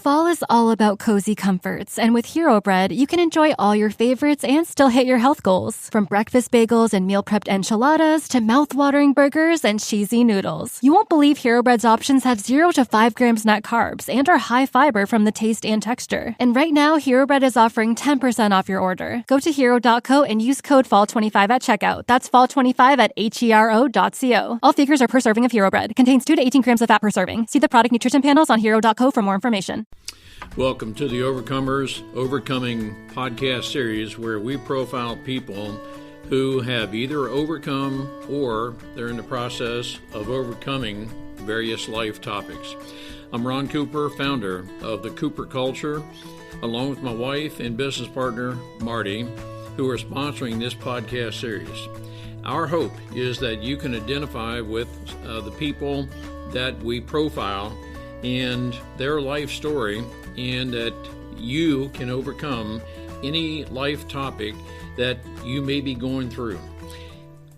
Fall is all about cozy comforts, and with Hero Bread, you can enjoy all your favorites and still hit your health goals. From breakfast bagels and meal prepped enchiladas to mouth-watering burgers and cheesy noodles. You won't believe Hero Bread's options have 0 to 5 grams net carbs and are high fiber from the taste and texture. And right now, Hero Bread is offering 10% off your order. Go to hero.co and use code FALL25 at checkout. That's FALL25 at HERO.co. All figures are per serving of Hero Bread. Contains 2 to 18 grams of fat per serving. See the product nutrition panels on hero.co for more information. Welcome to the Overcomers Overcoming podcast series, where we profile people who have either overcome or they're in the process of overcoming various life topics. I'm Ron Cooper, founder of the Cooper Culture, along with my wife and business partner, Marty, who are sponsoring this podcast series. Our hope is that you can identify with the people that we profile and their life story, and that you can overcome any life topic that you may be going through.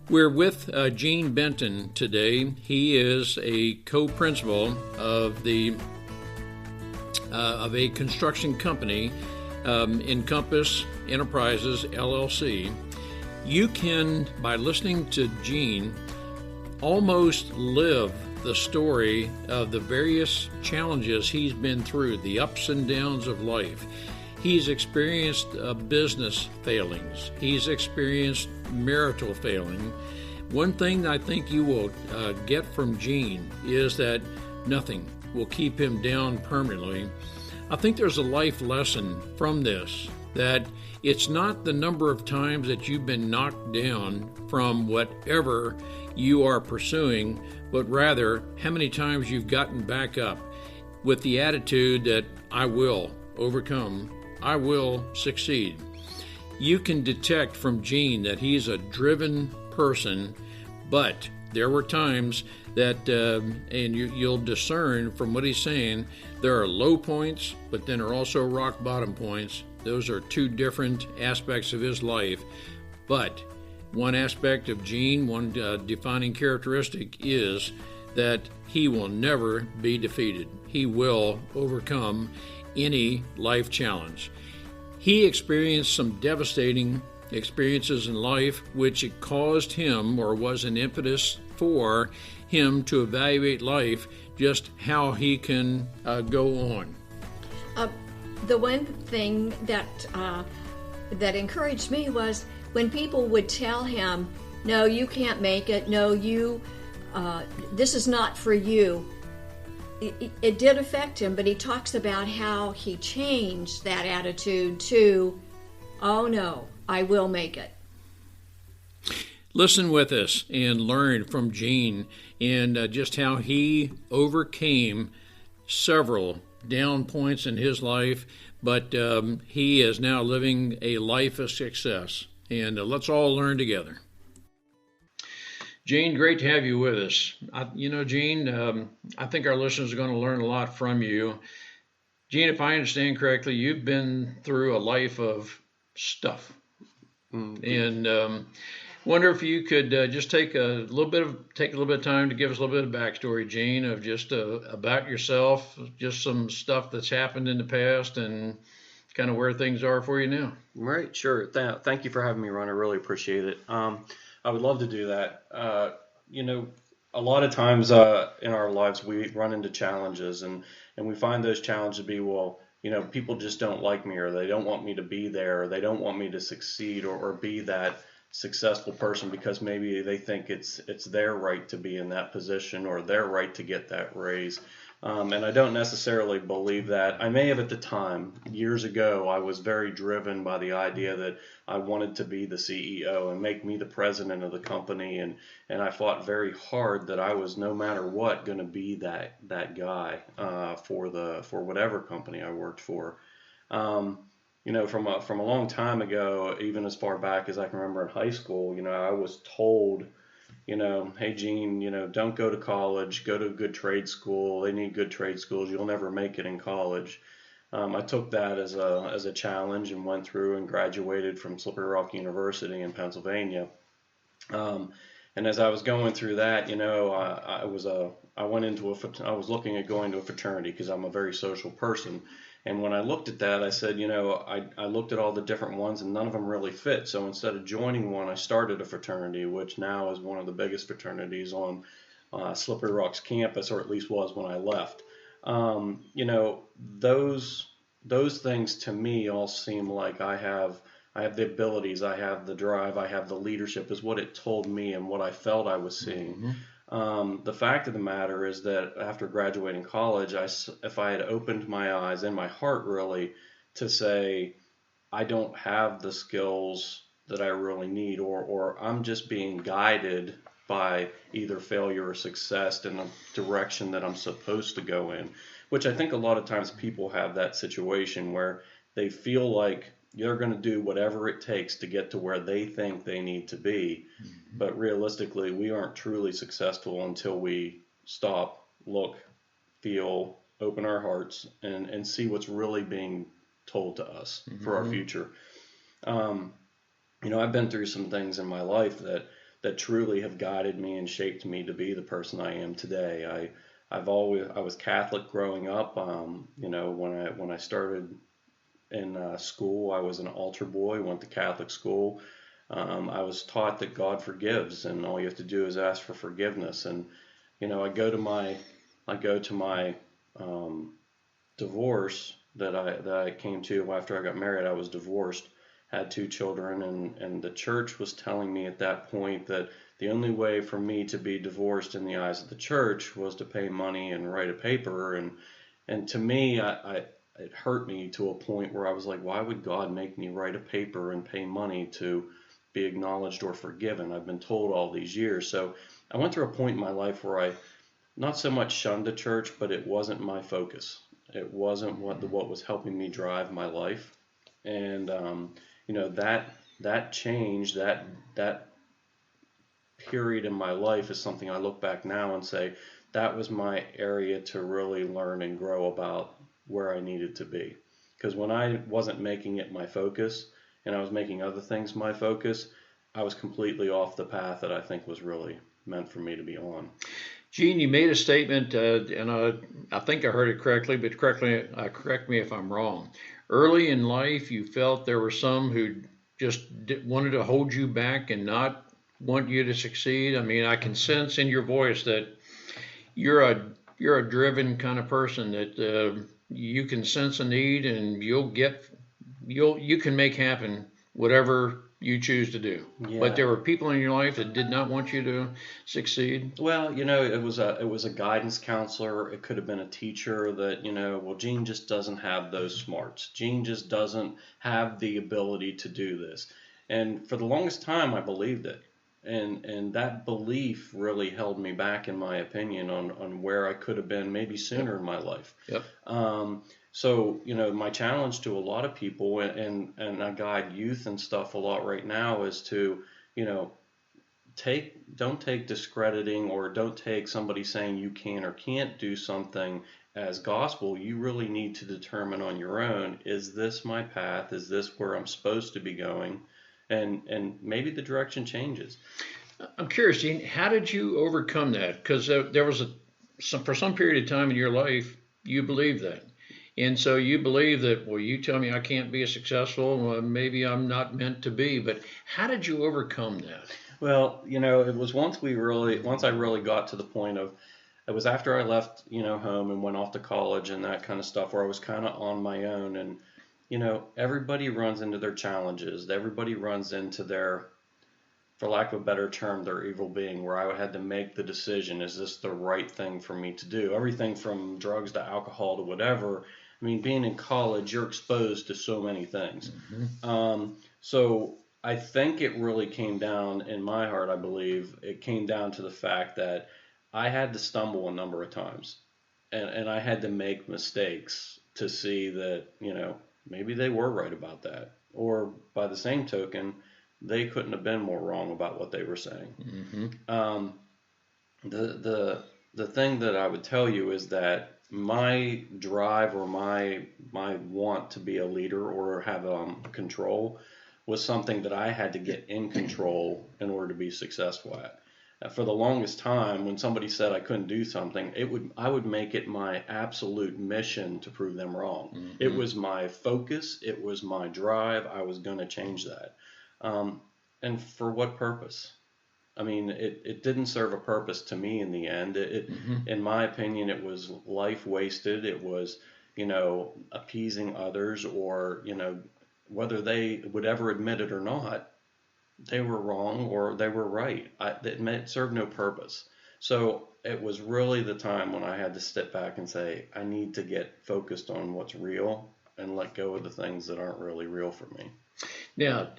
We're with Gene Benton today. He is a co-principal of a construction company, Encompass Enterprises LLC. You can, by listening to Gene, almost live the story of the various challenges he's been through, the ups and downs of life. He's experienced business failings. He's experienced marital failing. One thing I think you will get from Gene is that nothing will keep him down permanently. I think there's a life lesson from this, that it's not the number of times that you've been knocked down from whatever you are pursuing, but rather how many times you've gotten back up with the attitude that I will overcome, I will succeed. You can detect from Gene that he's a driven person, but there were times that, and you'll discern from what he's saying, there are low points, but then are also rock bottom points. Those are two different aspects of his life. But one aspect of Gene, one defining characteristic is that he will never be defeated. He will overcome any life challenge. He experienced some devastating experiences in life, which it caused him, or was an impetus for him, to evaluate life, just how he can go on. The one thing that encouraged me was when people would tell him, no, you can't make it, no, this is not for you. It did affect him, but he talks about how he changed that attitude to, oh no, I will make it. Listen with us and learn from Gene and just how he overcame several down points in his life, but he is now living a life of success. And let's all learn together. Gene, great to have you with us. Gene, I think our listeners are going to learn a lot from you. Gene, if I understand correctly, you've been through a life of stuff. Mm-hmm. And wonder if you could just take a little bit of time to give us a little bit of backstory, Gene, of just about yourself, just some stuff that's happened in the past and kind of where things are for you now. Right, sure. Thank you for having me, Ron. I really appreciate it. I would love to do that. A lot of times in our lives we run into challenges, and we find those challenges to be, people just don't like me, or they don't want me to be there, or they don't want me to succeed or be that successful person, because maybe they think it's their right to be in that position, or their right to get that raise. And I don't necessarily believe that. I may have at the time. Years ago, I was very driven by the idea that I wanted to be the CEO and make me the president of the company, and I fought very hard that I was, no matter what, going to be that guy for whatever company I worked for. From a long time ago, even as far back as I can remember in high school, I was told, hey, Gene, don't go to college, go to a good trade school. They need good trade schools. You'll never make it in college. I took that as a challenge and went through and graduated from Slippery Rock University in Pennsylvania. And as I was going through that, I was I was looking at going to a fraternity because I'm a very social person. And when I looked at that, I said, I looked at all the different ones and none of them really fit. So instead of joining one, I started a fraternity, which now is one of the biggest fraternities on Slippery Rock's campus, or at least was when I left. Those things to me all seem like I have the abilities, I have the drive, I have the leadership, is what it told me and what I felt I was seeing. The fact of the matter is that after graduating college, if I had opened my eyes and my heart really to say, I don't have the skills that I really need, or I'm just being guided by either failure or success in a direction that I'm supposed to go in, which I think a lot of times people have that situation where they feel like they're going to do whatever it takes to get to where they think they need to be. But realistically, we aren't truly successful until we stop, look, feel, open our hearts, and see what's really being told to us for our future. I've been through some things in my life that truly have guided me and shaped me to be the person I am today. I was Catholic growing up. When I started in school, I was an altar boy, went to Catholic school. I was taught that God forgives, and all you have to do is ask for forgiveness. And I go to my divorce that I came to after I got married. I was divorced, had 2 children, and the church was telling me at that point that the only way for me to be divorced in the eyes of the church was to pay money and write a paper. And to me, it hurt me to a point where I was like, why would God make me write a paper and pay money to be acknowledged or forgiven? I've been told all these years. So I went through a point in my life where I not so much shunned the church, but it wasn't my focus. It wasn't what was helping me drive my life. And that change, that period in my life is something I look back now and say that was my area to really learn and grow about where I needed to be. Because when I wasn't making it my focus and I was making other things my focus, I was completely off the path that I think was really meant for me to be on. Gene, you made a statement, and I think I heard it correctly, but correct me if I'm wrong. Early in life, you felt there were some who just wanted to hold you back and not want you to succeed. I mean, I can sense in your voice that you're a driven kind of person, that you can sense a need and you can make happen whatever you choose to do. Yeah. But there were people in your life that did not want you to succeed. Well, it was a guidance counselor. It could have been a teacher that, well, Gene just doesn't have those smarts. Gene just doesn't have the ability to do this. And for the longest time, I believed it. And that belief really held me back, in my opinion, on where I could have been maybe sooner in my life. Yep. So, my challenge to a lot of people, and I guide youth and stuff a lot right now, is to, don't take discrediting, or don't take somebody saying you can or can't do something as gospel. You really need to determine on your own, is this my path? Is this where I'm supposed to be going? And maybe the direction changes. I'm curious, Gene, how did you overcome that? Because there was for some period of time in your life, you believed that. And so you believe that, well, you tell me I can't be successful, well, maybe I'm not meant to be, but how did you overcome that? Well, it was once I really got to the point of, it was after I left, home and went off to college and that kind of stuff, where I was kind of on my own. And, everybody runs into their challenges. Everybody runs into their, for lack of a better term, their evil being, where I had to make the decision, is this the right thing for me to do? Everything from drugs to alcohol to whatever. I mean, being in college, you're exposed to so many things. So I think it really came down, in my heart, I believe, it came down to the fact that I had to stumble a number of times. And I had to make mistakes to see that, maybe they were right about that. Or by the same token, they couldn't have been more wrong about what they were saying. The thing that I would tell you is that my drive, or my want to be a leader or have control, was something that I had to get in control in order to be successful at. For the longest time, when somebody said I couldn't do something, I would make it my absolute mission to prove them wrong. Mm-hmm. It was my focus. It was my drive. I was going to change that. And for what purpose? I mean, it didn't serve a purpose to me in the end. In my opinion, it was life wasted. It was, appeasing others, or, whether they would ever admit it or not, they were wrong or they were right. It served no purpose. So it was really the time when I had to step back and say, I need to get focused on what's real and let go of the things that aren't really real for me. Now,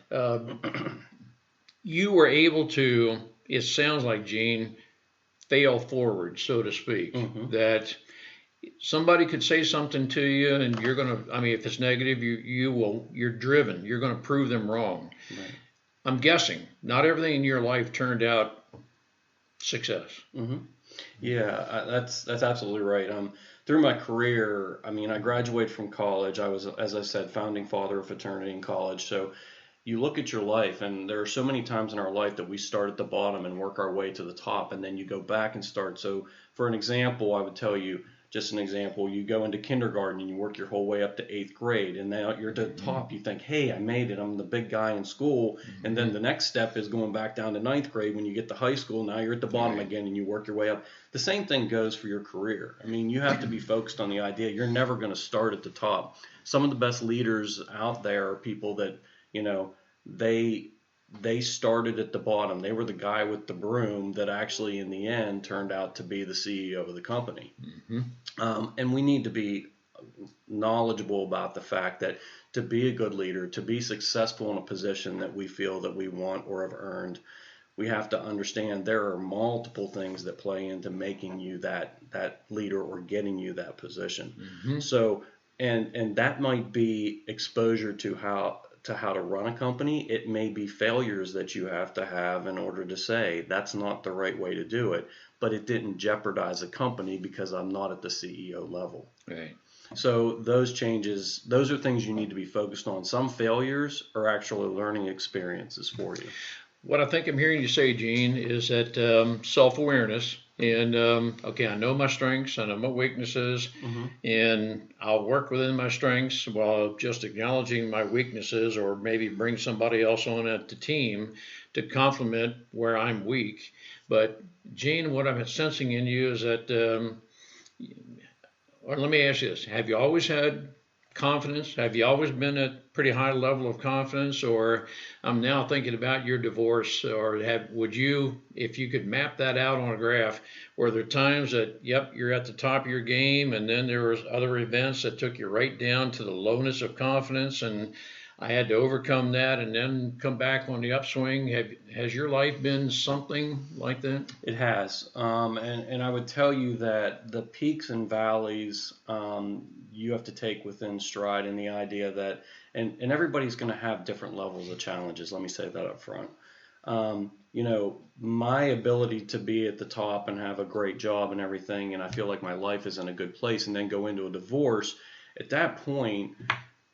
you were able to, it sounds like, Gene, fail forward, so to speak, that somebody could say something to you and you're going to, I mean, if it's negative, you're driven, you're going to prove them wrong. Right. I'm guessing not everything in your life turned out success. Yeah, that's absolutely right. Through my career, I mean, I graduated from college. I was, as I said, founding father of fraternity in college. So you look at your life, and there are so many times in our life that we start at the bottom and work our way to the top, and then you go back and start. So for an example, I would tell you, just an example, you go into kindergarten and you work your whole way up to 8th grade, and now you're at the top. You think, hey, I made it. I'm the big guy in school. And then the next step is going back down to 9th grade. When you get to high school, now you're at the bottom again, and you work your way up. The same thing goes for your career. I mean, you have to be focused on the idea. You're never going to start at the top. Some of the best leaders out there are people that, they started at the bottom. They were the guy with the broom that actually in the end turned out to be the CEO of the company. And we need to be knowledgeable about the fact that to be a good leader, to be successful in a position that we feel that we want or have earned, we have to understand there are multiple things that play into making you that leader or getting you that position. So, and that might be exposure to how to run a company. It may be failures that you have to have in order to say that's not the right way to do it, but it didn't jeopardize a company because I'm not at the CEO level. Right. So those changes, those are things you need to be focused on. Some failures are actually learning experiences for you. What I think I'm hearing you say, Gene, is that self-awareness and, okay, I know my strengths, I know my weaknesses, and I'll work within my strengths while just acknowledging my weaknesses, or maybe bring somebody else on at the team to complement where I'm weak. But, Gene, what I'm sensing in you is that, or let me ask you this, have you always had confidence? Have you always been at a pretty high level of confidence? Or I'm now thinking about your divorce, or would you, if you could map that out on a graph, were there times that, yep, you're at the top of your game, and then there was other events that took you right down to the lowness of confidence, and I had to overcome that and then come back on the upswing? Has your life been something like that? It has. And I would tell you that the peaks and valleys you have to take within stride, and the idea that, and everybody's going to have different levels of challenges. Let me say that up front. My ability to be at the top and have a great job and everything, and I feel like my life is in a good place, and then go into a divorce, at that point,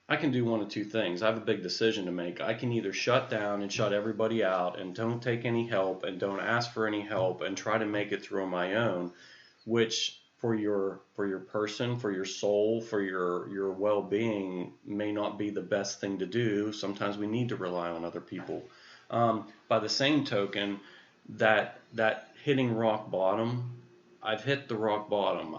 I can do one of two things. I have a big decision to make. I can either shut down and shut everybody out and don't take any help and don't ask for any help and try to make it through on my own, which for your person, for your soul, for your well-being may not be the best thing to do. Sometimes we need to rely on other people. By the same token, that hitting rock bottom, I've hit the rock bottom.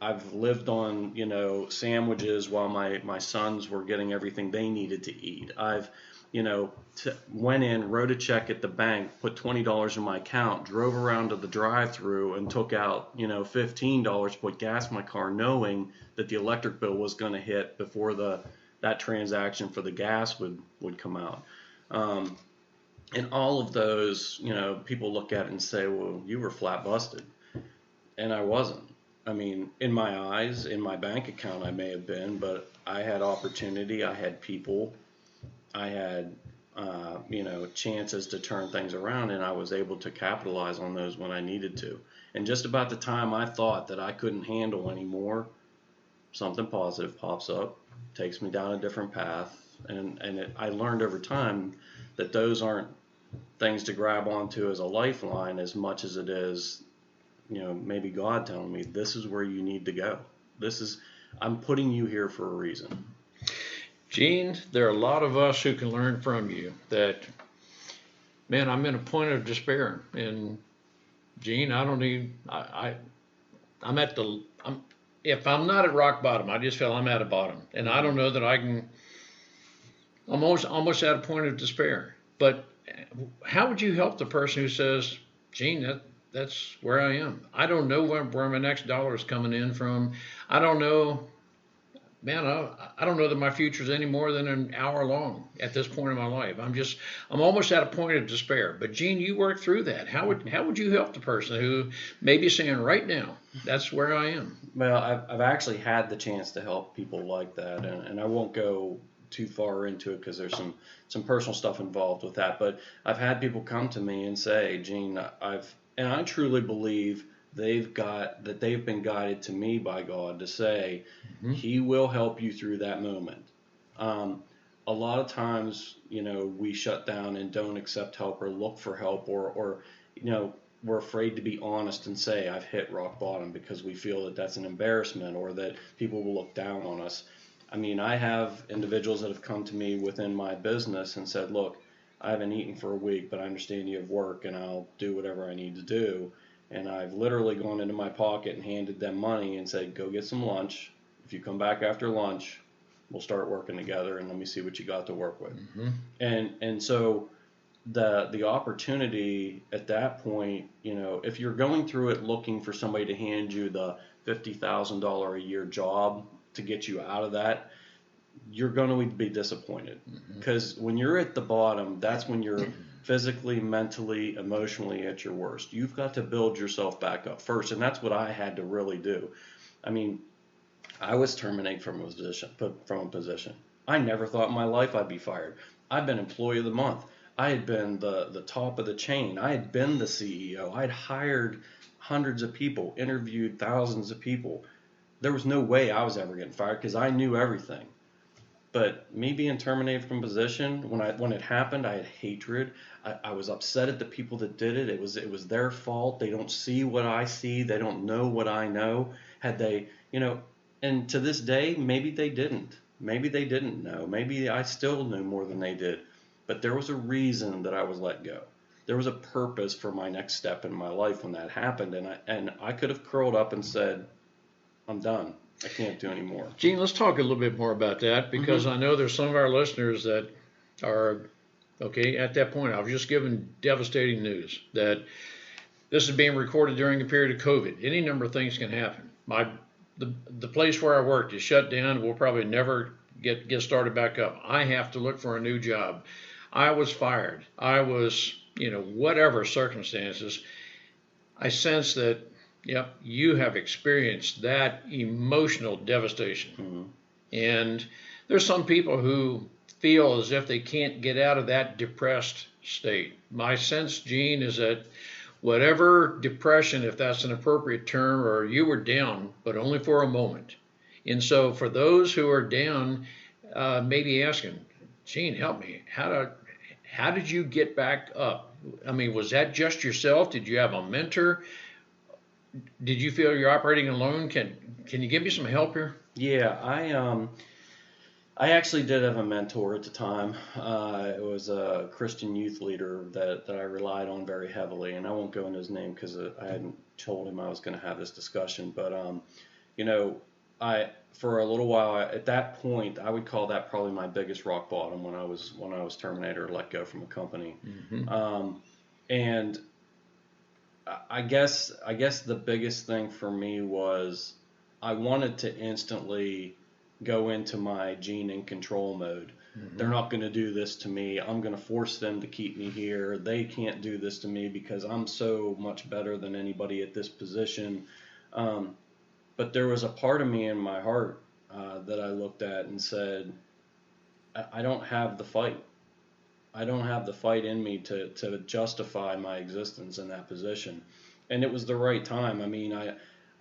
I've lived on, sandwiches while my sons were getting everything they needed to eat. I've, went in, wrote a check at the bank, put $20 in my account, drove around to the drive-through and took out, $15 to put gas in my car, knowing that the electric bill was going to hit before that transaction for the gas would come out. And all of those, people look at it and say, well, you were flat busted. And I wasn't. I mean, in my eyes, in my bank account, I may have been, but I had opportunity, I had people, I had, chances to turn things around, and I was able to capitalize on those when I needed to. And just about the time I thought that I couldn't handle anymore, something positive pops up, takes me down a different path, and I learned over time that those aren't things to grab onto as a lifeline as much as it is, maybe God telling me this is where you need to go. I'm putting you here for a reason. Gene, there are a lot of us who can learn from you that, man, I'm in a point of despair. And Gene, I don't need, I'm at the, if I'm not at rock bottom, I just feel I'm at a bottom. And I don't know that I'm almost at a point of despair. But how would you help the person who says, Gene, that's where I am. I don't know where my next dollar is coming in from. I don't know, man, I don't know that my future is any more than an hour long at this point in my life. I'm almost at a point of despair. But Gene, you work through that. How would you help the person who may be saying right now, that's where I am? Well, I've actually had the chance to help people like that, and I won't go too far into it because there's some personal stuff involved with that. But I've had people come to me and say, Gene, I truly believe they've been guided to me by God to say, He will help you through that moment. A lot of times, we shut down and don't accept help or look for help, or we're afraid to be honest and say I've hit rock bottom because we feel that that's an embarrassment or that people will look down on us. I mean, I have individuals that have come to me within my business and said, look, I haven't eaten for a week, but I understand you have work and I'll do whatever I need to do. And I've literally gone into my pocket and handed them money and said, go get some lunch. If you come back after lunch, we'll start working together and let me see what you got to work with. And so the opportunity at that point, if you're going through it looking for somebody to hand you the $50,000 a year job to get you out of that, you're going to be disappointed. Because when you're at the bottom, that's when you're physically, mentally, emotionally at your worst. You've got to build yourself back up first, and that's what I had to really do. I mean, I was terminated from a position. I never thought in my life I'd be fired. I've been employee of the month. I had been the top of the chain. I had been the CEO. I'd hired hundreds of people, interviewed thousands of people. There was no way I was ever getting fired because I knew everything. But me being terminated from position, when it happened, I had hatred. I was upset at the people that did it. It was their fault. They don't see what I see. They don't know what I know. Had they, and to this day, maybe they didn't. Maybe they didn't know. Maybe I still knew more than they did. But there was a reason that I was let go. There was a purpose for my next step in my life when that happened. And I could have curled up and said, I'm done. I can't do any more. Gene, let's talk a little bit more about that because I know there's some of our listeners that are, okay, at that point, I was just given devastating news that this is being recorded during a period of COVID. Any number of things can happen. The place where I worked is shut down. We'll probably never get started back up. I have to look for a new job. I was fired. I was, whatever circumstances. I sense that, yep, you have experienced that emotional devastation. And there's some people who feel as if they can't get out of that depressed state. My sense, Gene, is that whatever depression, if that's an appropriate term, or you were down, but only for a moment. And so for those who are down, maybe asking, Gene, help me. How did you get back up? I mean, was that just yourself? Did you have a mentor? Did you feel you're operating alone? Can you give me some help here? Yeah, I actually did have a mentor at the time. It was a Christian youth leader that I relied on very heavily, and I won't go into his name because I hadn't told him I was going to have this discussion. But for a little while at that point, I would call that probably my biggest rock bottom when I was terminated or let go from a company. And I guess the biggest thing for me was I wanted to instantly go into my Gene in control mode. They're not going to do this to me. I'm going to force them to keep me here. They can't do this to me because I'm so much better than anybody at this position. But there was a part of me in my heart that I looked at and said, I don't have the fight. I don't have the fight in me to justify my existence in that position. And it was the right time. I mean,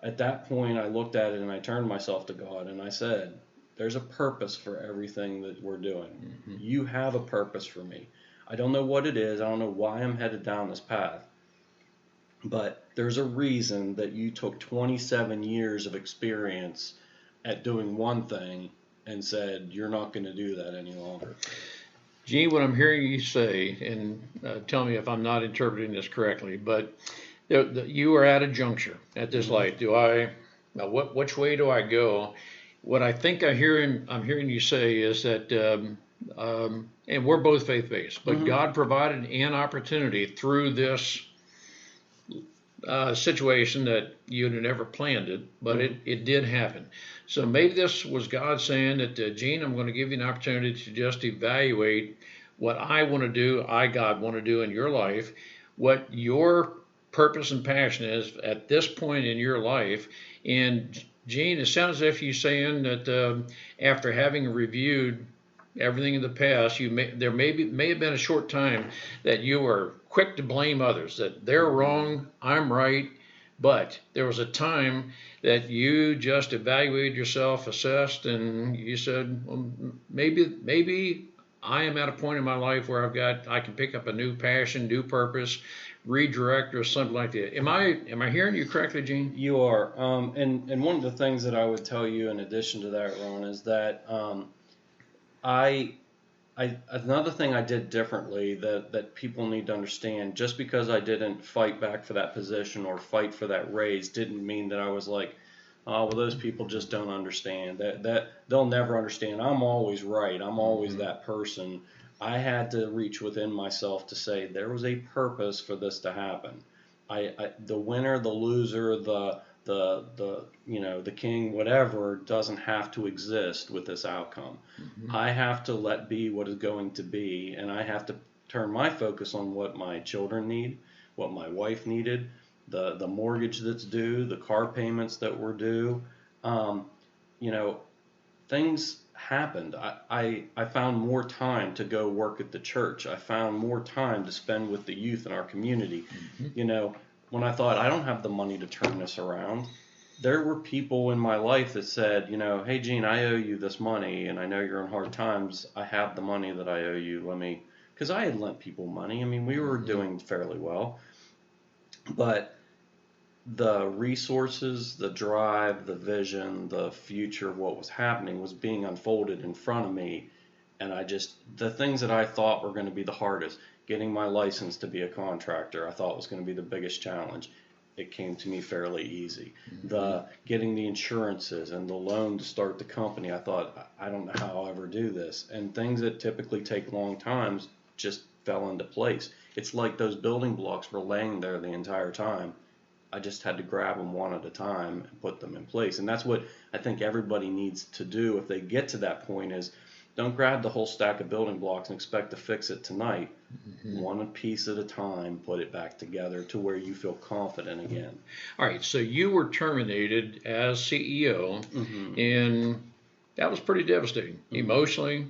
at that point, I looked at it and I turned myself to God and I said, there's a purpose for everything that we're doing. You have a purpose for me. I don't know what it is. I don't know why I'm headed down this path. But there's a reason that you took 27 years of experience at doing one thing and said you're not going to do that any longer. Gene, what I'm hearing you say, and tell me if I'm not interpreting this correctly, but you are at a juncture at this light. Which way do I go? What I think I'm hearing you say is that, and we're both faith-based, but God provided an opportunity through this situation that you'd never planned it, but it did happen. So maybe this was God saying that, Gene, I'm going to give you an opportunity to just evaluate what I want to do, God, want to do in your life, what your purpose and passion is at this point in your life. And Gene, it sounds as if you're saying that after having reviewed everything in the past, there may have been a short time that you were quick to blame others, that they're wrong, I'm right, but there was a time that you just evaluated yourself, assessed, and you said, well, maybe I am at a point in my life where I can pick up a new passion, new purpose, redirect, or something like that. Am I hearing you correctly, Gene? You are. And one of the things that I would tell you in addition to that, Ron, is that another thing I did differently that people need to understand, just because I didn't fight back for that position or fight for that raise didn't mean that I was like, oh, well, those people just don't understand. That they'll never understand. I'm always right. I'm always that person. I had to reach within myself to say there was a purpose for this to happen. The winner, the loser, the king, whatever, doesn't have to exist with this outcome. I have to let be what is going to be, and I have to turn my focus on what my children need, what my wife needed, the mortgage that's due, the car payments that were due. Things happened. I found more time to go work at the church. I found more time to spend with the youth in our community. When I thought I don't have the money to turn this around, there were people in my life that said, hey, Gene, I owe you this money, and I know you're in hard times. I have the money that I owe you. Because I had lent people money. I mean, we were doing fairly well. But the resources, the drive, the vision, the future of what was happening was being unfolded in front of me. And the things that I thought were going to be the hardest, getting my license to be a contractor, I thought was going to be the biggest challenge. It came to me fairly easy. Getting the insurances and the loan to start the company, I thought, I don't know how I'll ever do this. And things that typically take long times just fell into place. It's like those building blocks were laying there the entire time. I just had to grab them one at a time and put them in place. And that's what I think everybody needs to do if they get to that point is don't grab the whole stack of building blocks and expect to fix it tonight. One piece at a time, put it back together to where you feel confident again. All right, so you were terminated as CEO, and that was pretty devastating emotionally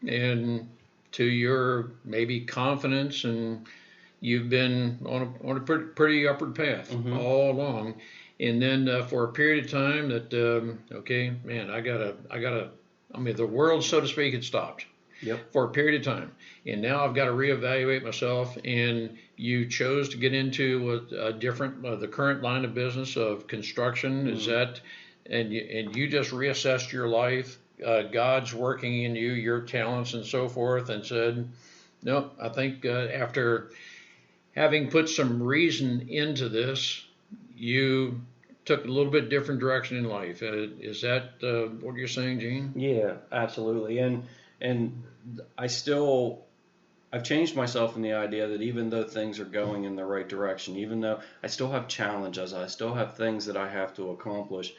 and to your maybe confidence, and you've been on a pretty upward path all along. And then for a period of time that, okay, man, the world, so to speak, had stopped for a period of time. And now I've got to reevaluate myself. And you chose to get into a different, the current line of business of construction. Is that, and you just reassessed your life, God's working in you, your talents and so forth, and said, no, I think after having put some reason into this, you took a little bit different direction in life. Is that what you're saying, Gene? Yeah, absolutely. And I've changed myself in the idea that even though things are going in the right direction, even though I still have challenges, I still have things that I have to accomplish,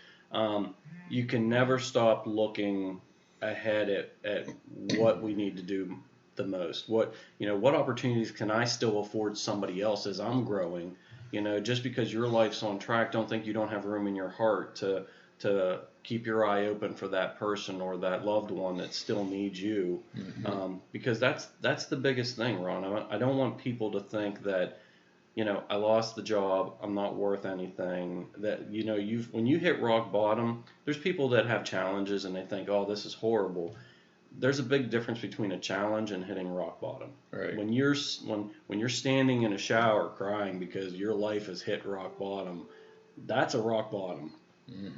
you can never stop looking ahead at what we need to do the most. What opportunities can I still afford somebody else as I'm growing? Just because your life's on track, don't think you don't have room in your heart to keep your eye open for that person or that loved one that still needs you. Because that's the biggest thing, Ron. I don't want people to think that, I lost the job, I'm not worth anything. That, when you hit rock bottom, there's people that have challenges and they think, oh, this is horrible. there's a big difference between a challenge and hitting rock bottom. Right. When you're standing in a shower crying because your life has hit rock bottom, that's a rock bottom.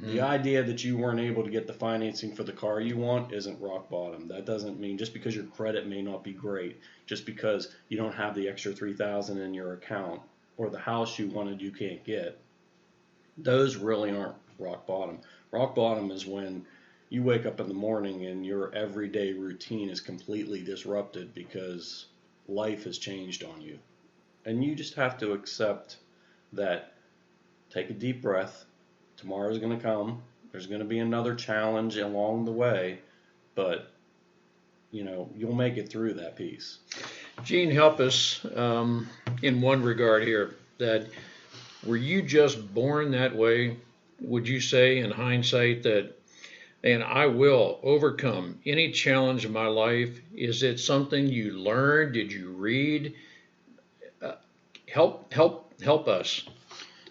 The idea that you weren't able to get the financing for the car you want isn't rock bottom. That doesn't mean just because your credit may not be great, just because you don't have the extra $3,000 in your account or the house you wanted you can't get. Those really aren't rock bottom. Rock bottom is when you wake up in the morning and your everyday routine is completely disrupted because life has changed on you. And you just have to accept that. Take a deep breath. Tomorrow's going to come. There's going to be another challenge along the way, but you'll make it through that piece. Gene, help us in one regard here. That were you just born that way? Would you say, in hindsight, that, and I will overcome any challenge in my life? Is it something you learned? Did you read? Help us.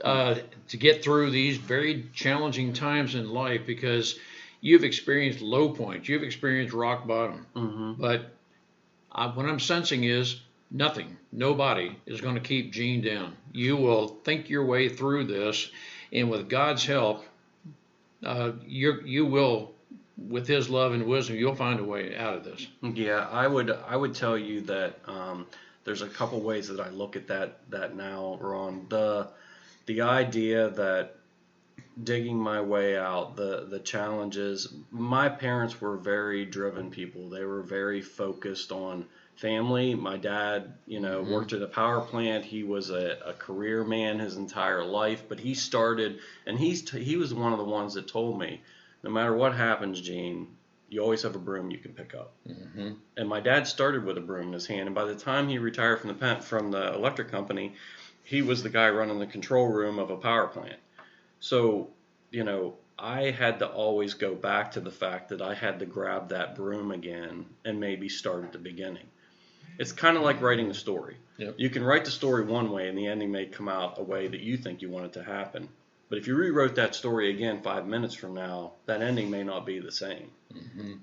To get through these very challenging times in life, because you've experienced low points, you've experienced rock bottom. But what I'm sensing is nobody is going to keep Gene down. You will think your way through this, and with God's help, you will, with His love and wisdom, you'll find a way out of this. Yeah, I would tell you that there's a couple ways that I look at that now, Ron. The idea that digging my way out, the challenges, my parents were very driven people. They were very focused on family. My dad, worked at a power plant. He was a career man his entire life, but he started, and he was one of the ones that told me, no matter what happens, Gene, you always have a broom you can pick up. And my dad started with a broom in his hand, and by the time he retired from the electric company, he was the guy running the control room of a power plant. So, I had to always go back to the fact that I had to grab that broom again and maybe start at the beginning. It's kind of like writing a story. Yep. You can write the story one way and the ending may come out a way that you think you want it to happen. But if you rewrote that story again 5 minutes from now, that ending may not be the same.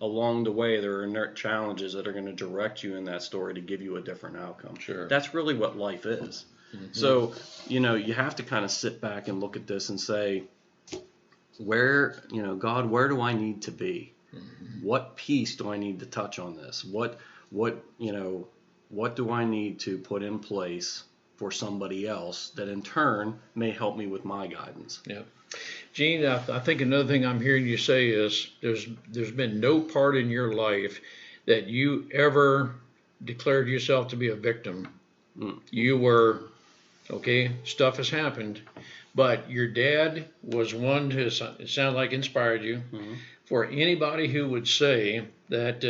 Along the way, there are challenges that are going to direct you in that story to give you a different outcome. Sure. That's really what life is. So, you have to kind of sit back and look at this and say, God, where do I need to be? What piece do I need to touch on this? What do I need to put in place for somebody else that in turn may help me with my guidance? Yeah. Gene, I think another thing I'm hearing you say is there's been no part in your life that you ever declared yourself to be a victim. You were, okay, stuff has happened, but your dad was one who, it sounds like, inspired you. For anybody who would say that,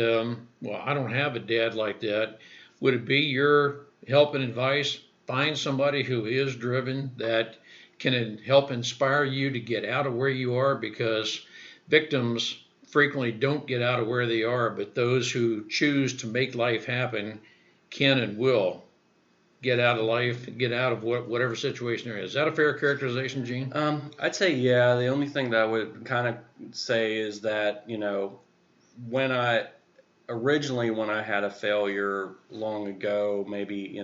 I don't have a dad like that, would it be your help and advice? Find somebody who is driven, that can help inspire you to get out of where you are, because victims frequently don't get out of where they are, but those who choose to make life happen can and will get out of life, get out of whatever situation there is. Is that a fair characterization, Gene? I'd say, yeah. The only thing that I would kind of say is that, when I had a failure long ago, maybe,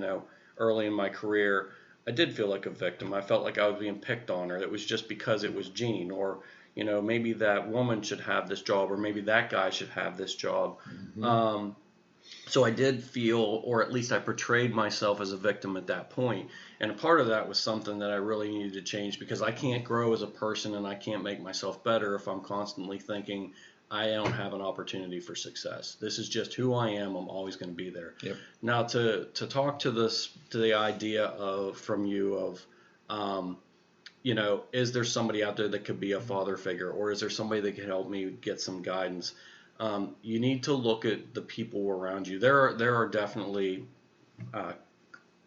early in my career, I did feel like a victim. I felt like I was being picked on, or it was just because it was Gene, or, maybe that woman should have this job, or maybe that guy should have this job. So I did feel, or at least I portrayed myself as a victim at that point. And a part of that was something that I really needed to change, because I can't grow as a person and I can't make myself better if I'm constantly thinking I don't have an opportunity for success. This is just who I am. I'm always going to be there. Yep. Now, to talk to the idea from you of, is there somebody out there that could be a father figure, or is there somebody that could help me get some guidance? You need to look at the people around you. There are definitely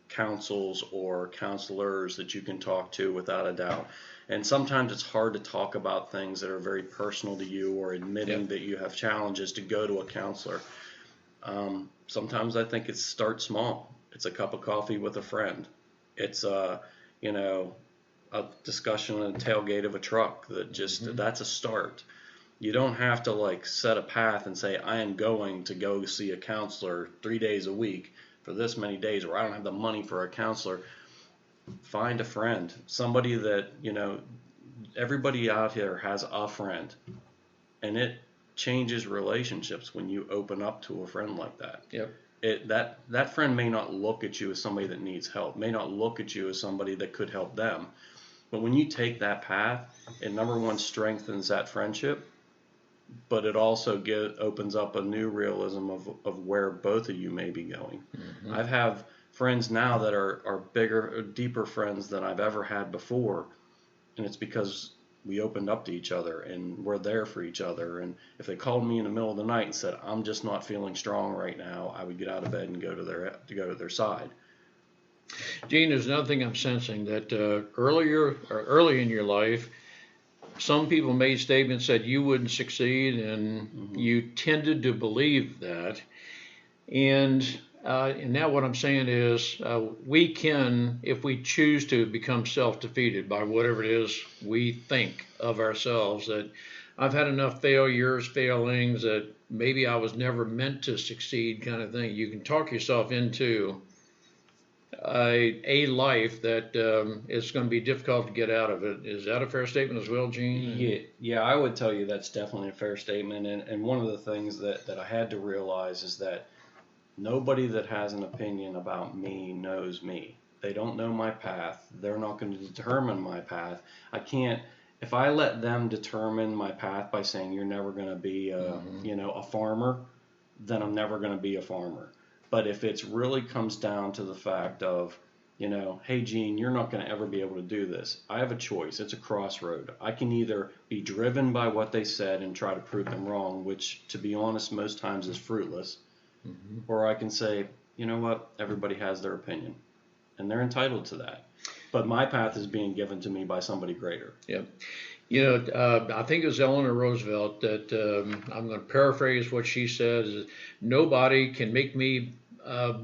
counsels or counselors that you can talk to, without a doubt. And sometimes it's hard to talk about things that are very personal to you, or admitting that you have challenges, to go to a counselor. Sometimes I think it's start small. It's a cup of coffee with a friend. It's a discussion on the tailgate of a truck. That's a start. You don't have to like set a path and say, I am going to go see a counselor 3 days a week for this many days, or I don't have the money for a counselor. Find a friend, somebody that, everybody out here has a friend, and it changes relationships when you open up to a friend like that. Yep. That friend may not look at you as somebody that needs help, may not look at you as somebody that could help them. But when you take that path, it number one strengthens that friendship, but it also opens up a new realism of where both of you may be going. Mm-hmm. I have friends now that are bigger, deeper friends than I've ever had before, and it's because we opened up to each other and we're there for each other. And if they called me in the middle of the night and said, I'm just not feeling strong right now, I would get out of bed and go to their side. Gene, there's another thing I'm sensing, that early in your life, some people made statements that you wouldn't succeed, and mm-hmm. you tended to believe that. And now what I'm saying is we can, if we choose to, become self-defeated by whatever it is we think of ourselves, that I've had enough failings, that maybe I was never meant to succeed kind of thing. You can talk yourself into a life that it's going to be difficult to get out of it. Is that a fair statement as well, Gene? Yeah, I would tell you that's definitely a fair statement. And one of the things that I had to realize is that nobody that has an opinion about me knows me. They don't know my path. They're not going to determine my path. If I let them determine my path by saying you're never going to be a farmer, then I'm never going to be a farmer. But if it really comes down to the fact of, hey, Gene, you're not going to ever be able to do this. I have a choice. It's a crossroad. I can either be driven by what they said and try to prove them wrong, which, to be honest, most times is fruitless. Mm-hmm. Or I can say, you know what, everybody has their opinion, and they're entitled to that. But my path is being given to me by somebody greater. Yep. I think it was Eleanor Roosevelt that, I'm going to paraphrase what she says, is nobody can make me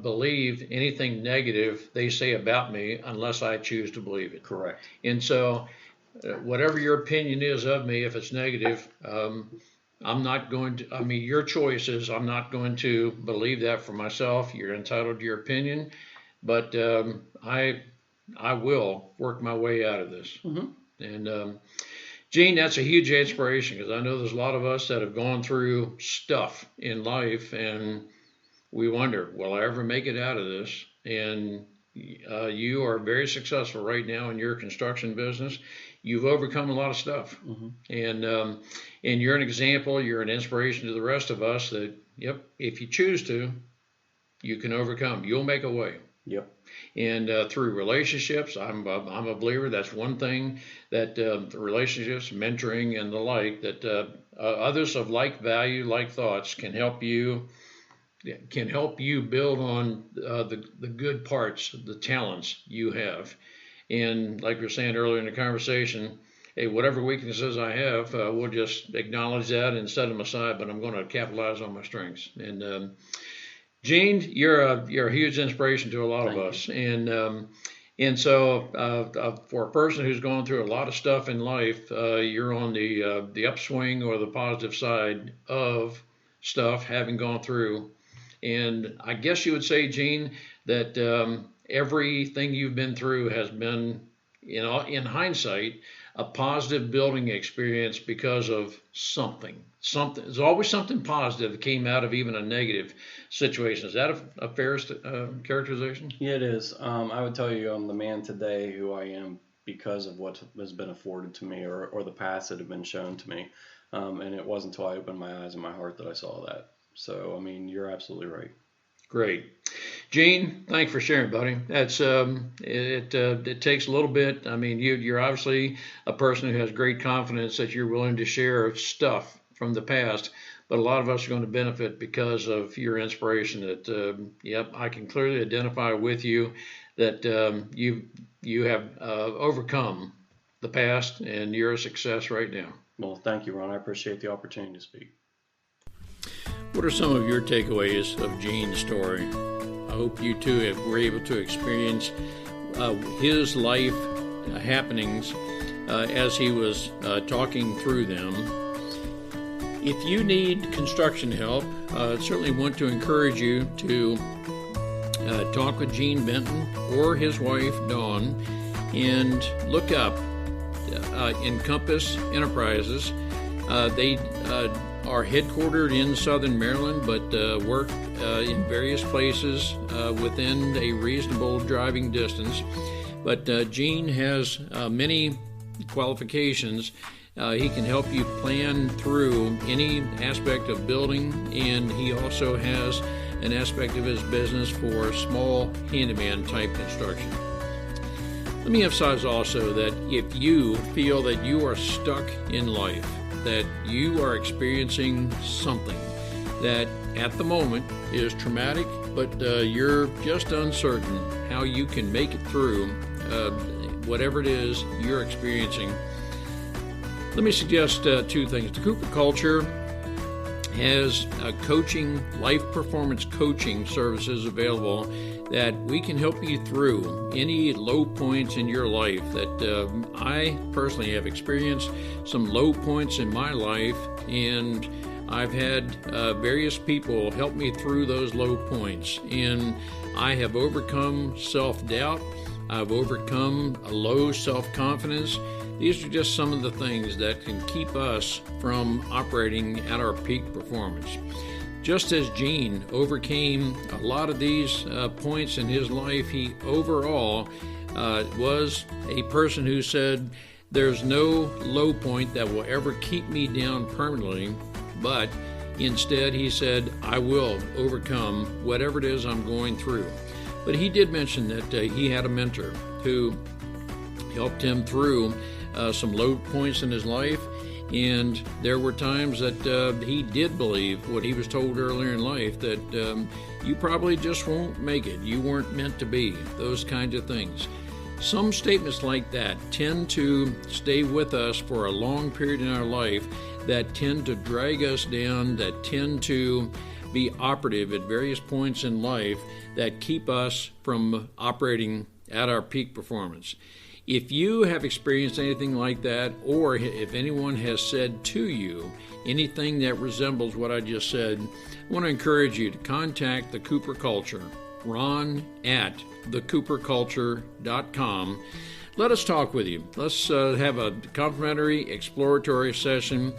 believe anything negative they say about me unless I choose to believe it. Correct. And so whatever your opinion is of me, if it's negative, I'm not going to, your choice is I'm not going to believe that for myself. You're entitled to your opinion, but I will work my way out of this. Mm-hmm. And Gene, that's a huge inspiration, because I know there's a lot of us that have gone through stuff in life, and we wonder, will I ever make it out of this? And you are very successful right now in your construction business. You've overcome a lot of stuff. Mm-hmm. And you're an example, you're an inspiration to the rest of us that, if you choose to, you can overcome. You'll make a way. Yep. And through relationships, I'm a believer. That's one thing that relationships, mentoring, and the like, that others of like value, like thoughts, can help you build on the good parts, the talents you have. And like we were saying earlier in the conversation, hey, whatever weaknesses I have, we'll just acknowledge that and set them aside. But I'm going to capitalize on my strengths. And Gene, you're a huge inspiration to a lot of us, and so for a person who's gone through a lot of stuff in life, you're on the upswing or the positive side of stuff, having gone through. And I guess you would say, Gene, that everything you've been through has been, in hindsight, a positive building experience because of something. There's always something positive that came out of even a negative situation. Is that a fair characterization? Yeah, it is. I would tell you I'm the man today who I am because of what has been afforded to me, or the paths that have been shown to me. And it wasn't until I opened my eyes and my heart that I saw that. So, you're absolutely right. Great. Gene, thanks for sharing, buddy. That's it takes a little bit. You're obviously a person who has great confidence that you're willing to share stuff from the past, but a lot of us are going to benefit because of your inspiration. That I can clearly identify with you that you have overcome the past, and you're a success right now. Well, thank you, Ron. I appreciate the opportunity to speak. What are some of your takeaways of Gene's story? I hope you too were able to experience his life happenings as he was talking through them. If you need construction help, I certainly want to encourage you to talk with Gene Benton or his wife, Dawn, and look up Encompass Enterprises. They are headquartered in Southern Maryland, but work in various places within a reasonable driving distance. But Gene has many qualifications. He can help you plan through any aspect of building, and he also has an aspect of his business for small handyman type construction. Let me emphasize also that if you feel that you are stuck in life, that you are experiencing something that at the moment is traumatic, but you're just uncertain how you can make it through whatever it is you're experiencing, let me suggest two things. The Cooper Culture has coaching, life performance coaching services available that we can help you through any low points in your life that I personally have experienced some low points in my life, and I've had various people help me through those low points, and I have overcome self-doubt. I've overcome a low self-confidence. These are just some of the things that can keep us from operating at our peak performance. Just as Gene overcame a lot of these points in his life, he overall was a person who said, there's no low point that will ever keep me down permanently, but instead he said, I will overcome whatever it is I'm going through. But he did mention that he had a mentor who helped him through some low points in his life, and there were times that he did believe what he was told earlier in life, that you probably just won't make it, you weren't meant to be, those kinds of things. Some statements like that tend to stay with us for a long period in our life, that tend to drag us down, that tend to be operative at various points in life, that keep us from operating at our peak performance. If you have experienced anything like that, or if anyone has said to you anything that resembles what I just said, I want to encourage you to contact the Cooper Culture, Ron at thecooperculture.com. Let us talk with you. Let's have a complimentary exploratory session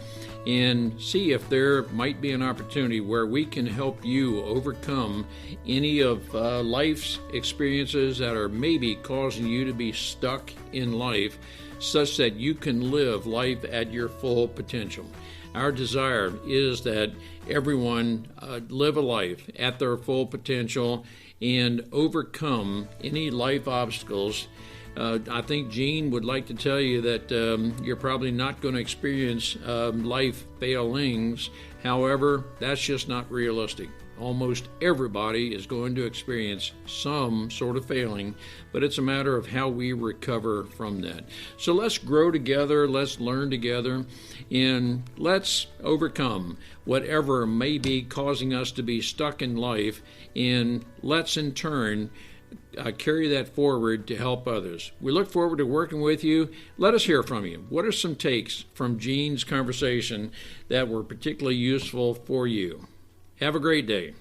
and see if there might be an opportunity where we can help you overcome any of life's experiences that are maybe causing you to be stuck in life, such that you can live life at your full potential. Our desire is that everyone live a life at their full potential and overcome any life obstacles. I think Gene would like to tell you that you're probably not going to experience life failings. However, that's just not realistic. Almost everybody is going to experience some sort of failing, but it's a matter of how we recover from that. So let's grow together, let's learn together, and let's overcome whatever may be causing us to be stuck in life, and let's in turn carry that forward to help others. We look forward to working with you. Let us hear from you. What are some takes from Gene's conversation that were particularly useful for you? Have a great day.